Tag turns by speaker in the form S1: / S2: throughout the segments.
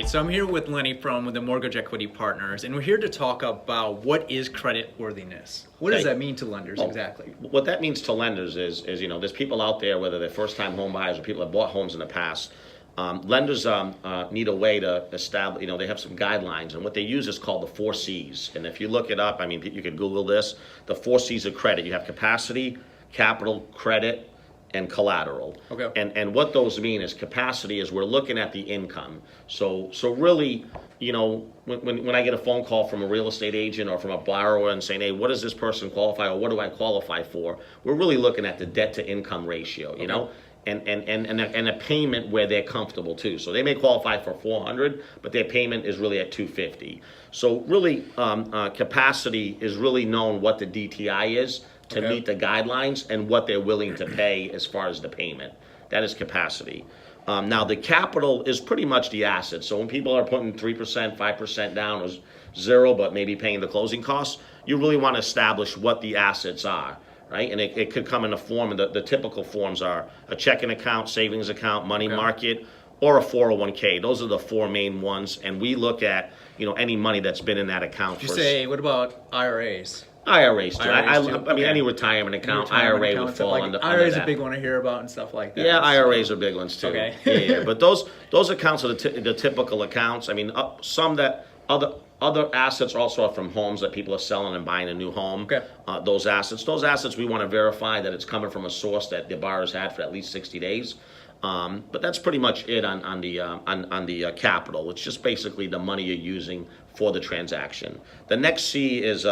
S1: right, so I'm here with Lenny from the Mortgage Equity Partners, and we're here to talk about what is credit worthiness. What does that mean to lenders exactly?
S2: What that means to lenders is there's people out there, whether they're first-time home buyers or people that bought homes in the past. Lenders need a way to establish, they have some guidelines, and what they use is called the 4 C's. And if you look it up, you could Google this, the 4 C's of credit. You have capacity, capital, credit, and collateral.
S1: Okay.
S2: And what those mean is capacity is we're looking at the income. So really, when I get a phone call from a real estate agent or from a borrower and saying, hey, what does this person qualify or what do I qualify for? We're really looking at the debt to income ratio, you know? And a payment where they're comfortable too. So they may qualify for 400, but their payment is really at 250. So really, capacity is really known what the DTI is to meet the guidelines and what they're willing to pay as far as the payment. That is capacity. Now the capital is pretty much the asset. So when people are putting 3%, 5% down or 0, but maybe paying the closing costs, you really want to establish what the assets are. Right? And it could come in a form, and the typical forms are a checking account, savings account, money market, or a 401k. Those are the 4 main ones, and we look at any money that's been in that account.
S1: Did you say, what about IRAs?
S2: IRAs too. Any retirement account, IRA would fall under
S1: IRA is
S2: that.
S1: a big one to hear about and stuff like that.
S2: Yeah, IRAs are big ones too.
S1: Okay.
S2: Yeah. But those accounts are the typical accounts. Some that other assets also are from homes that people are selling and buying a new home.
S1: Okay.
S2: Those assets we want to verify that it's coming from a source that the borrower's had for at least 60 days. But that's pretty much it on the capital. It's just basically the money you're using for the transaction. The next C is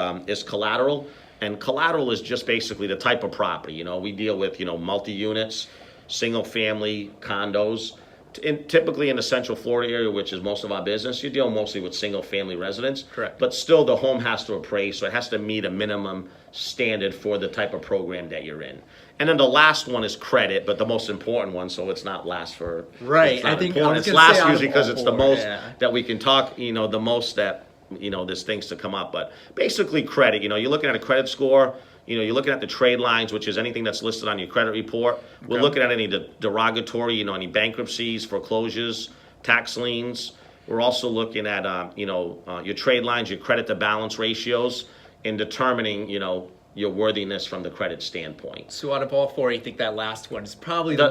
S2: collateral, and collateral is just basically the type of property. We deal with multi-units, single-family condos. Typically in the Central Florida area, which is most of our business, you deal mostly with single-family residents.
S1: Correct.
S2: But still, the home has to appraise, so it has to meet a minimum standard for the type of program that you're in. And then the last one is credit, but the most important one, so it's not last for.
S1: Right.
S2: It's not
S1: I think
S2: important.
S1: I was
S2: It's
S1: gonna
S2: last
S1: say
S2: usually because it's the most that we can talk. The most that there's things to come up. But basically, credit. You're looking at a credit score. You're looking at the trade lines, which is anything that's listed on your credit report. We're looking at any derogatory, any bankruptcies, foreclosures, tax liens. We're also looking at, your trade lines, your credit to balance ratios, in determining, your worthiness from the credit standpoint.
S1: So out of all 4, you think that last one is probably the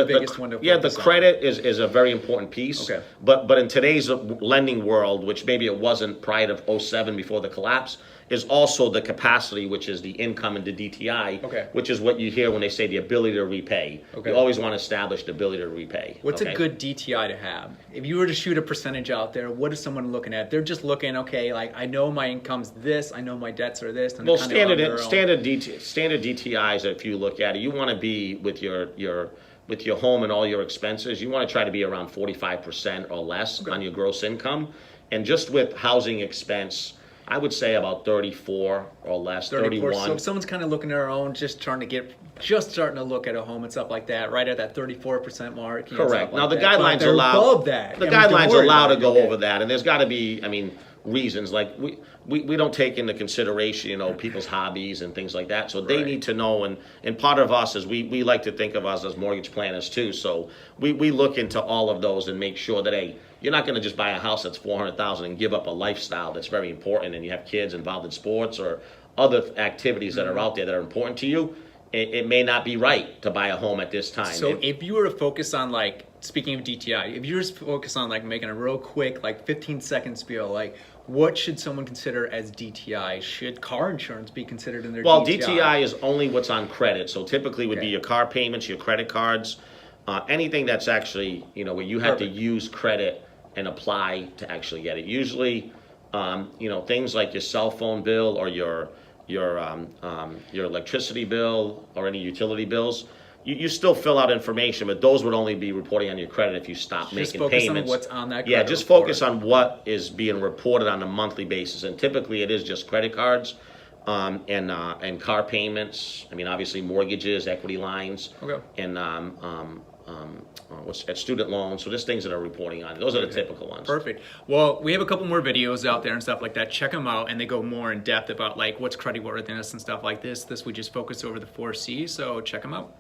S1: biggest one to focus on?
S2: The credit is a very important piece.
S1: Okay.
S2: But in today's lending world, which maybe it wasn't prior to 07 before the collapse, is also the capacity, which is the income and the DTI, which is what you hear when they say the ability to repay. You always want to establish the ability to repay.
S1: What's a good DTI to have? If you were to shoot a percentage out there, what is someone looking at? They're just looking, I know my income's this, I know my debts are this. And
S2: well, standard DTIs, if you look at it, you want to be with your home and all your expenses, you want to try to be around 45% or less on your gross income. And just with housing expense, I would say about 34 or less, 31.
S1: So if someone's kind of looking at their own, just starting to look at a home and stuff like that, right at that 34% mark.
S2: Correct. Now the
S1: guidelines
S2: guidelines allow
S1: above that.
S2: The guidelines allow to go over that, and there's got to be, reasons. Like we don't take into consideration, people's hobbies and things like that. So they need to know, and part of us is we like to think of us as mortgage planners too. So we look into all of those and make sure that, hey, you're not going to just buy a house that's $400,000 and give up a lifestyle that's very important, and you have kids involved in sports or other activities that are out there that are important to you. It may not be right to buy a home at this time.
S1: So if you were to focus on, speaking of DTI, if you were to focus on making a real quick 15-second spiel, what should someone consider as DTI? Should car insurance be considered in their DTI?
S2: Well, DTI is only what's on credit. So typically would be your car payments, your credit cards, anything that's actually, where you have to use credit and apply to actually get it. Usually, things like your cell phone bill or your electricity bill or any utility bills, you still fill out information, but those would only be reporting on your credit if you stop making payments.
S1: Just focus on what's on that credit
S2: Yeah, just
S1: report.
S2: focus on what is being reported on a monthly basis, and typically it is just credit cards and car payments. Obviously mortgages, equity lines, and student loans. So there's things that are reporting on. Those are the typical ones.
S1: Perfect. Well, we have a couple more videos out there and stuff like that. Check them out, and they go more in depth about what's creditworthiness and stuff like this. We just focus over the 4 C's, so check them out.